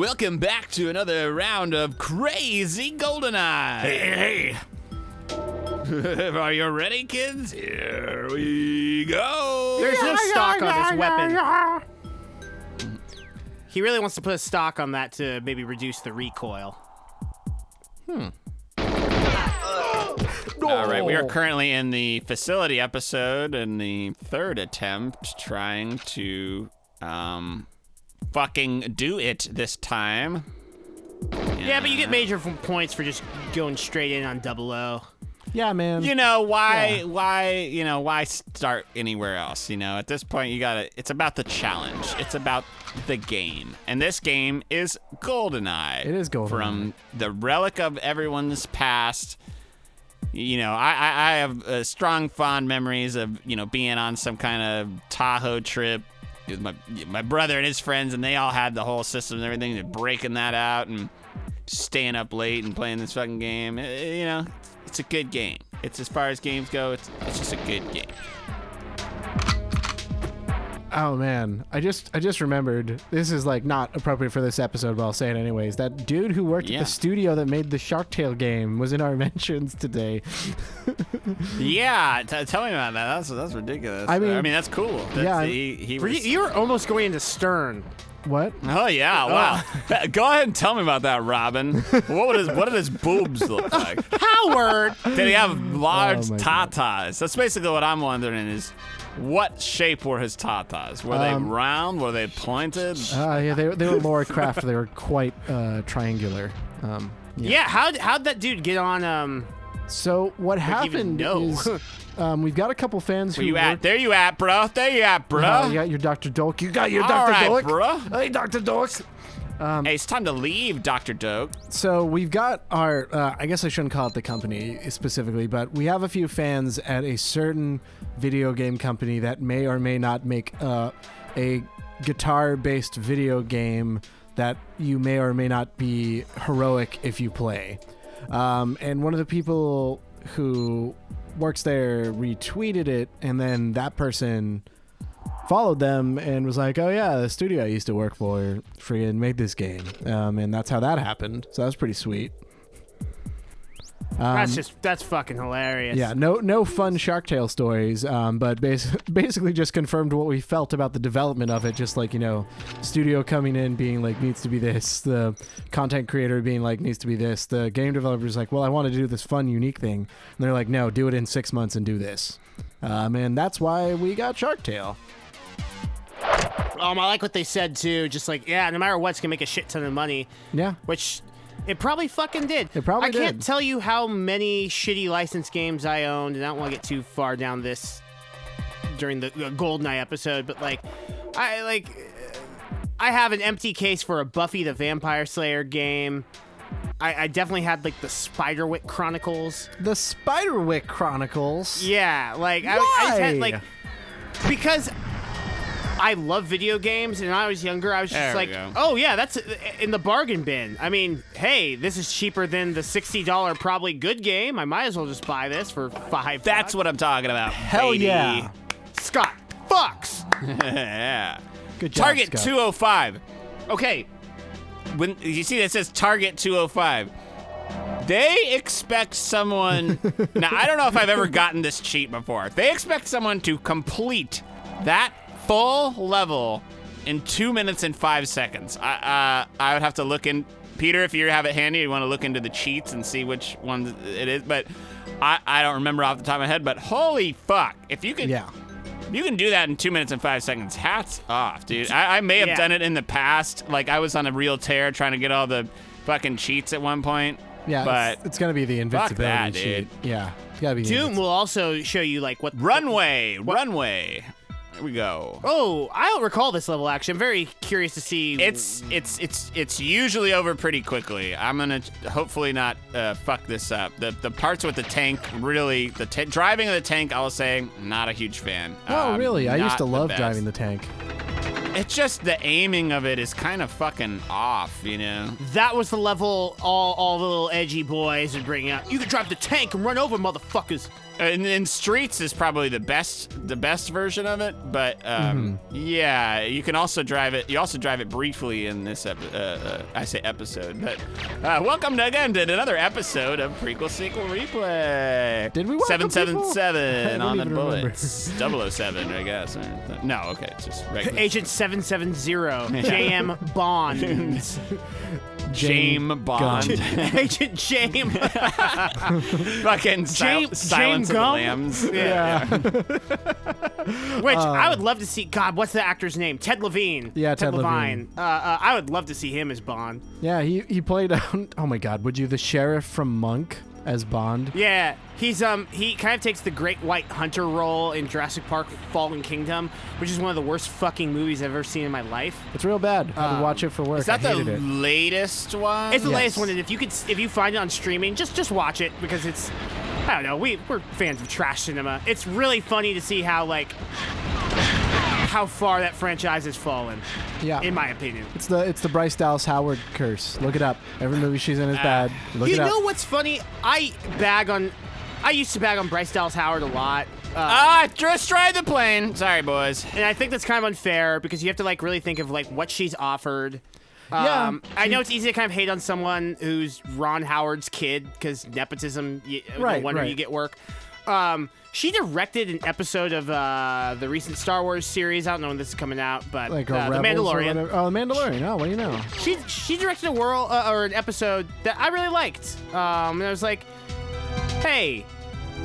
welcome back to another round of Crazy Goldeneye. Hey. Are you ready, kids? Here we go. There's no stock on this weapon. He really wants to put a stock on that to maybe reduce the recoil. All right, we are currently in the facility episode in the third attempt trying to fucking do it this time. Yeah, but you get major points for just going straight in on 00. Yeah, man. You know, why start anywhere else? You know, at this point, it's about the challenge. It's about the game. And this game is Goldeneye. It is Goldeneye. From the relic of everyone's past. You know, I have strong, fond memories of, you know, being on some kind of Tahoe trip with my brother and his friends, and they all had the whole system and everything, and breaking that out and staying up late and playing this fucking game. You know, it's a good game. It's, as far as games go, it's just a good game. Oh man, I just remembered. This is like not appropriate for this episode, but I'll say it anyways. That dude who worked at the studio that made the Shark Tale game was in our mentions today. Yeah, tell me about that. That's ridiculous. I mean that's cool. You were almost going into Stern. What? Oh yeah, wow. Go ahead and tell me about that, Robin. What did his boobs look like? Howard! Did he have large God. tatas? That's basically what I'm wondering is, what shape were his tatas? Were they round? Were they pointed? Yeah, they were Laura Craft. They were quite triangular. Yeah, how'd that dude get on? So what happened is we've got a couple fans Where who you at? There you at, bro. There you at, bro. You got your Dr. Doak. You got your All Dr. right, Doak. bro. Hey, Dr. Doak. Hey, it's time to leave, Dr. Doak. So we've got our, I guess I shouldn't call it the company specifically, but we have a few fans at a certain video game company that may or may not make a guitar-based video game that you may or may not be heroic if you play. And one of the people who works there retweeted it, and then that person followed them and was like, oh yeah, the studio I used to work for friggin' made this game. And that's how that happened. So that was pretty sweet. That's fucking hilarious. Yeah, no fun Shark Tale stories, but basically just confirmed what we felt about the development of it. Just like, you know, studio coming in being like, needs to be this, the content creator being like, needs to be this, the game developer's like, well, I want to do this fun, unique thing, and they're like, no, do it in 6 months and do this. And that's why we got Shark Tale. I like what they said too. Just like, yeah, no matter what, it's gonna make a shit ton of money. Yeah. Which it probably fucking did. It probably did. I can't tell you how many shitty licensed games I owned, and I don't want to get too far down this during the Goldeneye episode, but like, I have an empty case for a Buffy the Vampire Slayer game. I definitely had like the Spiderwick Chronicles. The Spiderwick Chronicles? Yeah, like I just had like, because I love video games, and when I was younger, I was just like, oh yeah, that's in the bargain bin. I mean, hey, this is cheaper than the $60 probably good game. I might as well just buy this for $5. That's what I'm talking about. Hell baby. yeah. Scott, fucks. Yeah. Good job, Target Scott. 205. Okay. When you see that says Target 205, they expect someone. Now, I don't know if I've ever gotten this cheat before. They expect someone to complete that full level in 2 minutes and 5 seconds. I would have to look in. Peter, if you have it handy, you want to look into the cheats and see which one it is. But I don't remember off the top of my head. But holy fuck, if you can. Yeah. You can do that in 2 minutes and 5 seconds. Hats off, dude. I may have done it in the past. Like, I was on a real tear trying to get all the fucking cheats at one point. Yeah, but it's gonna be the invincibility that, sheet. dude. Yeah, it's gotta be. Doom will also show you like what Runway. Here we go. Oh, I don't recall this level actually. I'm very curious to see. It's usually over pretty quickly. I'm gonna hopefully not fuck this up. The parts with the tank, really, driving of the tank, I'll say, not a huge fan. Oh, really? I used to not the love best. driving the tank. It's just the aiming of it is kind of fucking off, you know? That was the level all the little edgy boys would bring out. You can drive the tank and run over motherfuckers. And Streets is probably the best version of it, but yeah, you can also drive it. You also drive it briefly in this I say episode, but welcome again to another episode of Prequel Sequel Replay. Did we welcome 777 on the remember. bullets? 007, I guess. No, okay, it's just regular. Agent 770, J.M. Bond. Jame Bond. Agent Jame. Fucking Silence of the Gum? Lambs. Yeah. Which I would love to see. God, what's the actor's name? Ted Levine. Yeah, Ted Levine. I would love to see him as Bond. Yeah, he played. Oh my God, would you the sheriff from Monk as Bond? Yeah, he kind of takes the Great White Hunter role in Jurassic Park: Fallen Kingdom, which is one of the worst fucking movies I've ever seen in my life. It's real bad. I had to watch it for work. Is that I the hated it. latest one? It's the Yes. latest one, and if you find it on streaming, just watch it because it's, I don't know, we're fans of trash cinema. It's really funny to see how far that franchise has fallen. Yeah. In my opinion. It's the Bryce Dallas Howard curse. Look it up. Every movie she's in is bad. Look You it up. know what's funny? I used to bag on Bryce Dallas Howard a lot. Just drive the plane. Sorry, boys. And I think that's kind of unfair because you have to really think of what she's offered. Yeah. I know it's easy to kind of hate on someone who's Ron Howard's kid because nepotism, no wonder you get work. She directed an episode of the recent Star Wars series. I don't know when this is coming out, but Like The Rebels or Mandalorian. whatever. Oh, The Mandalorian. Oh, what do you know? She directed an episode that I really liked. And I was like, hey,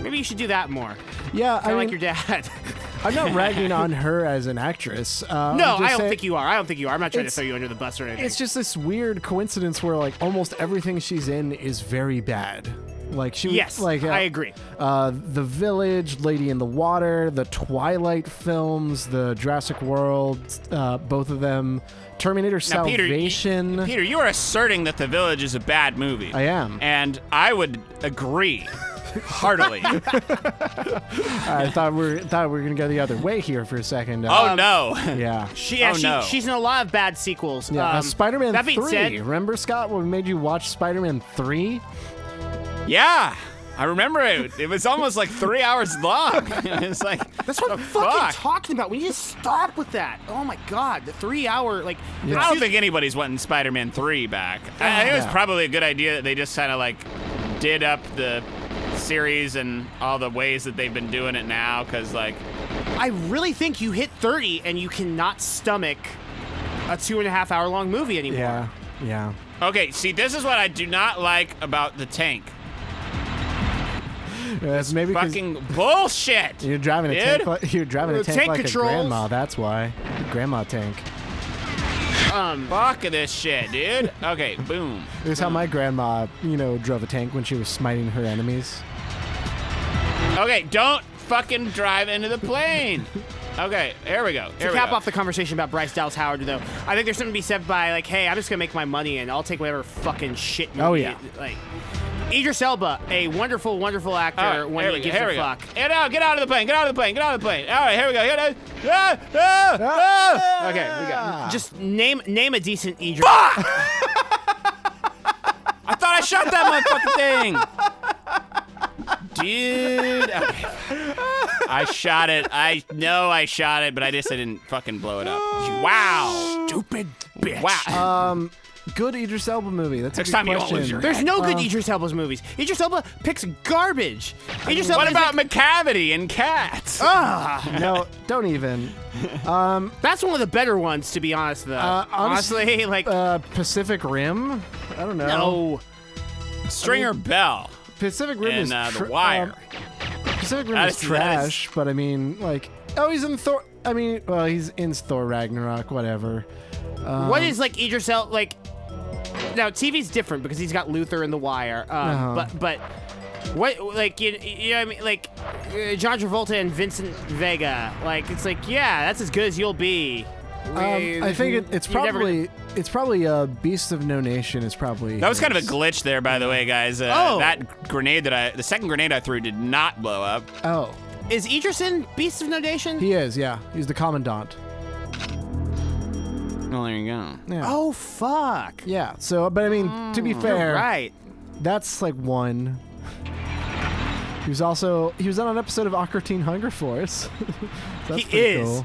maybe you should do that more. Yeah, Kind of like your dad. I'm not ragging on her as an actress. No, I don't think you are. I'm not trying to throw you under the bus or anything. It's just this weird coincidence where almost everything she's in is very bad. Yes, I agree. The Village, Lady in the Water, the Twilight films, the Jurassic World, both of them, Terminator Now, Salvation. Peter, you are asserting that The Village is a bad movie. I am. And I would agree heartily. I thought we were gonna go the other way here for a second. Oh, no. Yeah. She's in a lot of bad sequels. Yeah. Spider-Man that being 3. said, Remember, Scott, when we made you watch Spider-Man 3? Yeah. I remember it. It was almost 3 hours long. It's like, that's what I'm fucking talking about. We need to stop with that. Oh my god, the 3 hour I don't think anybody's wanting Spider-Man 3 back. I think it was probably a good idea that they just kind of did up the series and all the ways that they've been doing it now, because I really think you hit 30 and you cannot stomach a 2.5 hour long movie anymore. Yeah. Okay, see, this is what I do not like about the tank. It's maybe 'cause Fucking bullshit. you're driving a dude. tank. You're driving a tank Tank like controls. a grandma. That's why. Grandma tank. Fuck this shit, dude. Okay, boom. Here's how my grandma, drove a tank when she was smiting her enemies. Okay, don't fucking drive into the plane. Okay, here we go. To cap off the conversation about Bryce Dallas Howard, though, I think there's something to be said by hey, I'm just gonna make my money and I'll take whatever fucking shit movie. Oh, yeah. Idris Elba, a wonderful, wonderful actor when he gives a fuck. Get out of the plane. All right, here we go. Okay, we go. Just name a decent Idris. Fuck! I thought I shot that motherfucking thing. Dude. Okay. I shot it. I know I shot it, but I didn't fucking blow it up. Wow. Stupid bitch. Wow. Good Idris Elba movie. That's Next a good time you won't question. lose your There's no good Idris Elba's movies. Idris Elba picks garbage. Idris Elba What is about McCavity and Cats? No, don't even. That's one of the better ones, to be honest, though. Honestly, Pacific Rim. I don't know. no. Stringer Bell. Pacific Rim is And The Wire. Pacific Rim That is is- that trash, but I mean, he's in Thor. I mean, well, he's in Thor Ragnarok. Whatever. What is Idris Elba Now TV's different because he's got Luther and The Wire. But what you know what I mean John Travolta and Vincent Vega it's that's as good as you'll be. I think it's probably Beast of No Nation is probably That was kind of a glitch there, by the way, guys. That grenade the second grenade I threw did not blow up. Oh, Is Idris in Beast of No Nation? he is. Yeah, he's the commandant. Well, there you go. Yeah. Oh, fuck. Yeah. So, but I mean, to be fair, Right. that's like one. He was on an episode of Aqua Teen Hunger Force. So that's He pretty is.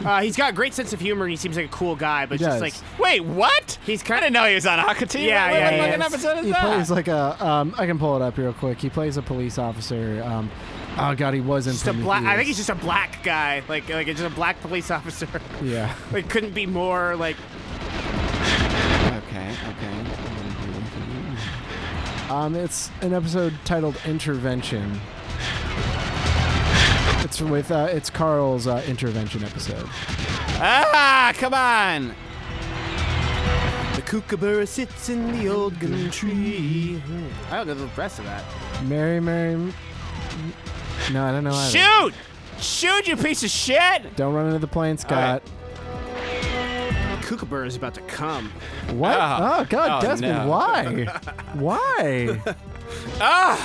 Cool. He's got a great sense of humor, and he seems like a cool guy, but He just does. like, Wait, what? He's I kind didn't know he was on Aqua Teen. Yeah, what yeah, fucking yeah. episode is He that? plays like a. I can pull it up real quick. He plays a police officer. Oh god, he was in just a black. I Prometheus. think he's just a black guy, like just a black police officer. Yeah. Like, couldn't be more like. Okay. It's an episode titled Intervention. It's Carl's intervention episode. Come on. The kookaburra sits in the old gum tree. I don't know the rest of that. Mary. No, I don't know either. Shoot, you piece of shit. Don't run into the plane, Scott. Kookaburra is about to come. What? Oh. Oh god, Oh, Desmond, no. why? Why? All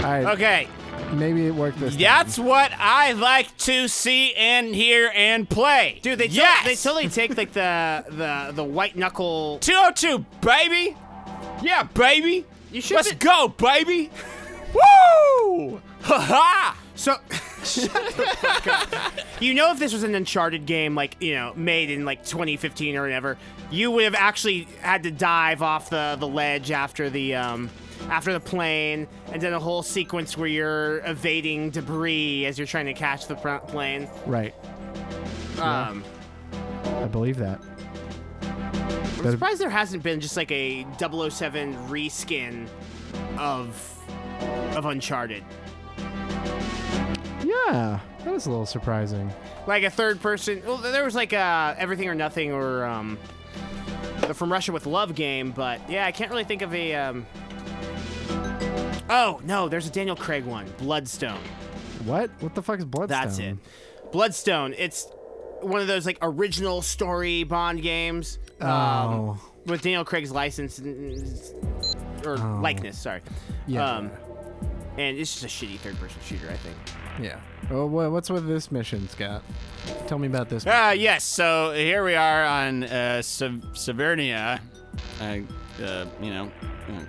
right, Okay. maybe it worked this time. That's what I like to see and hear and play. Dude, they yes! totally take like the white knuckle. 202, baby. Yeah, baby. You should. Let's go, baby. Woo! Ha ha! So, shut the fuck up. You know, if this was an Uncharted game, like, made in like 2015 or whatever, you would have actually had to dive off the ledge after the plane, and then a whole sequence where you're evading debris as you're trying to catch the plane. Right. Um, I believe that. I'm surprised there hasn't been just like a 007 reskin of Uncharted. Yeah, that was a little surprising. Like a third person. Well, there was like Everything or Nothing or the From Russia with Love game, but yeah, I can't really think of a. Oh no, there's a Daniel Craig one, Bloodstone. What? What the fuck is Bloodstone? That's it. Bloodstone. It's one of those like original story Bond games. Oh. With Daniel Craig's license or likeness. Sorry. Yeah. And it's just a shitty third-person shooter, I think. Yeah. Oh, what's with this mission, Scott? Tell me about this. Yes, so here we are on Severnia.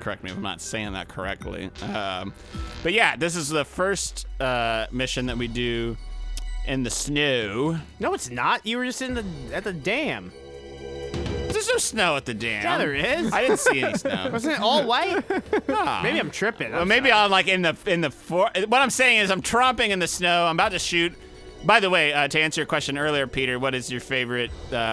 Correct me if I'm not saying that correctly. But yeah, this is the first mission that we do in the snow. No, it's not. You were just at the dam. There's no snow at the dam. Yeah, there is. I didn't see any snow. Wasn't it all white? No. Maybe I'm tripping. Well, maybe I'm like in the what I'm saying is I'm tromping in the snow. I'm about to shoot. By the way, to answer your question earlier, Peter, what is your favorite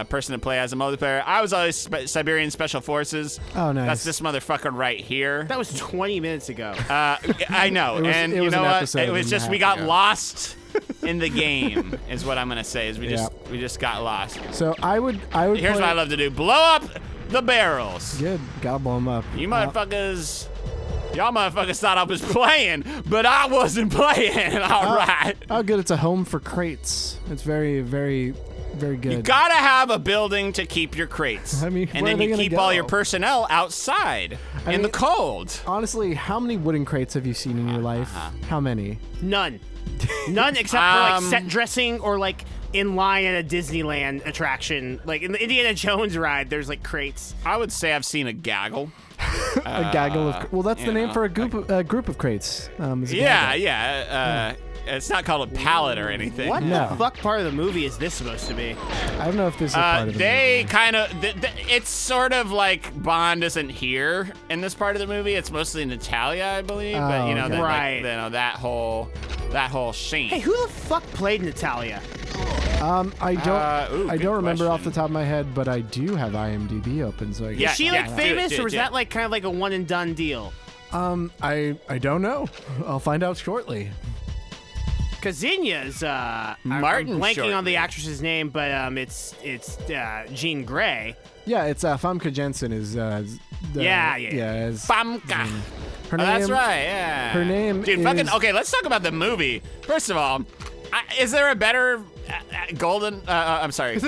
person to play as a multiplayer? I was always Siberian Special Forces. Oh, nice. That's this motherfucker right here. That was 20 minutes ago. I know, it you was know an what? episode It was and a just we half got ago. lost in the game. Is what I'm gonna say. Is we Yeah. just got lost. So I would. Here's play, what I love to do: blow up the barrels. Good. Gotta blow them up. You motherfuckers. Y'all motherfuckers thought I was playing, but I wasn't playing. All right. How good it's a home for crates. It's very, very, very good. You gotta have a building to keep your crates. I mean, and where then are they you gonna keep all go? your personnel outside in mean- the cold. Honestly, how many wooden crates have you seen in your life? How many? None except for like set dressing or like in line at a Disneyland attraction. Like in the Indiana Jones ride, there's like crates. I would say I've seen a gaggle. A gaggle of. Well, that's the you name know, for a group of crates. Is a Yeah, gaggle. yeah. It's not called a pallet or anything. What No. the fuck part of the movie is this supposed to be? I don't know if this is part of the They movie. kind of, it's sort of like Bond isn't here in this part of the movie. It's mostly Natalia, I believe. But you know, okay. that, Right. like, you know, that whole scene. Hey, who the fuck played Natalia? I don't. ooh, I good don't remember off the question. top of my head, but I do have IMDb open, so I Yeah. guess. Is she like do it, famous, do it, or is do that it. like kind of like a one and done deal? I don't know. I'll find out shortly. Cause Zinya's I'm Martin blanking on shortly. the actress's name, but it's Jean Grey. Yeah, it's Famke Jensen is. Yeah. Is, Famka. her Oh, that's name- right, yeah. her name Dude, fucking, is- okay, let's talk about the movie. First of all, is there a better I'm sorry.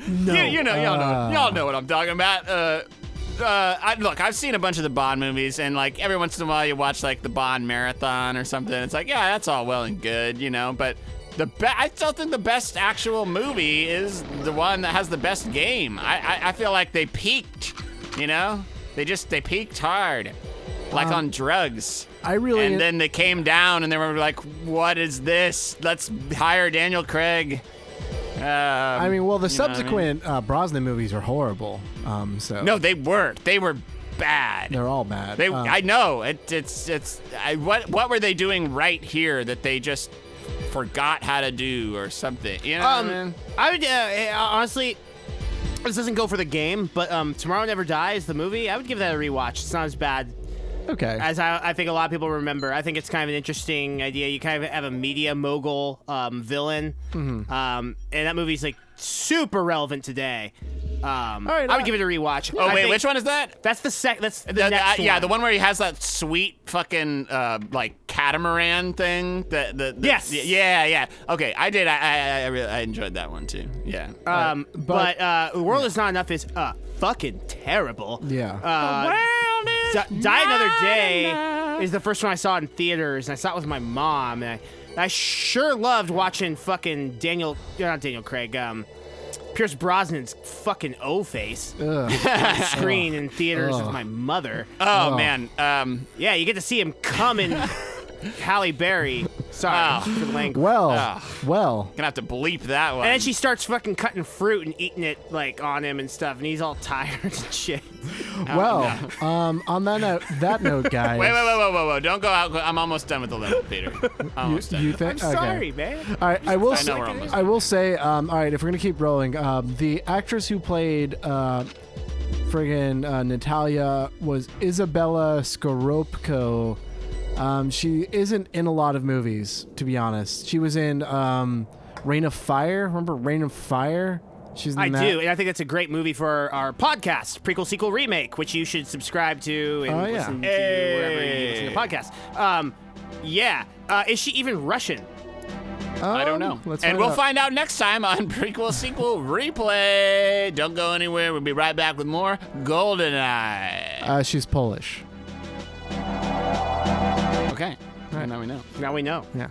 No. Y'all know what I'm talking about. Look, I've seen a bunch of the Bond movies, and like every once in a while you watch like the Bond marathon or something. It's like, yeah, that's all well and good, you know, but I still think the best actual movie is the one that has the best game. I feel like they peaked, you know? They peaked hard, like on drugs. And then they came down and they were like, what is this? Let's hire Daniel Craig. I mean, well, the subsequent Brosnan movies are horrible. So no, they weren't. They were bad. They're all bad. I know. What were they doing right here that they just forgot how to do or something? You know what I mean? I would honestly. This doesn't go for the game, but Tomorrow Never Dies, the movie, I would give that a rewatch. It's not as bad as I think a lot of people remember. I think it's kind of an interesting idea. You kind of have a media mogul villain, and that movie's like super relevant today. All right, I would give it a rewatch. Oh, wait, which one is that? That's That's the next one. Yeah, the one where he has that sweet fucking like catamaran thing. Yes. Yeah. Okay, I did. I enjoyed that one too. Yeah. But The World Is Not Enough is fucking terrible. Yeah. Die Another Day is the first one I saw in theaters, and I saw it with my mom, and I sure loved watching fucking not Daniel Craig, Pierce Brosnan's fucking O-face on screen in theaters with my mother. Oh, man. Yeah, you get to see him coming Halle Berry. Sorry for the language. Well. Gonna have to bleep that one. And then she starts fucking cutting fruit and eating it like on him and stuff, and he's all tired and shit. On that note, guys. Wait. Don't go out. I'm almost done with the limit, Peter. Almost done. You think? I'm sorry, man. All right, I will say, all right, if we're going to keep rolling, the actress who played friggin' Natalia was Isabella Scorupco. She isn't in a lot of movies, to be honest. She was in Reign of Fire. Remember Reign of Fire? She's in that. Do, and I think that's a great movie for our podcast, Prequel Sequel Remake, which you should subscribe to and listen to wherever you listen to podcasts. Is she even Russian? I don't know. We'll find out next time on Prequel Sequel Replay. Don't go anywhere. We'll be right back with more Goldeneye. She's Polish. Okay. All right, now we know. Now we know. Yeah.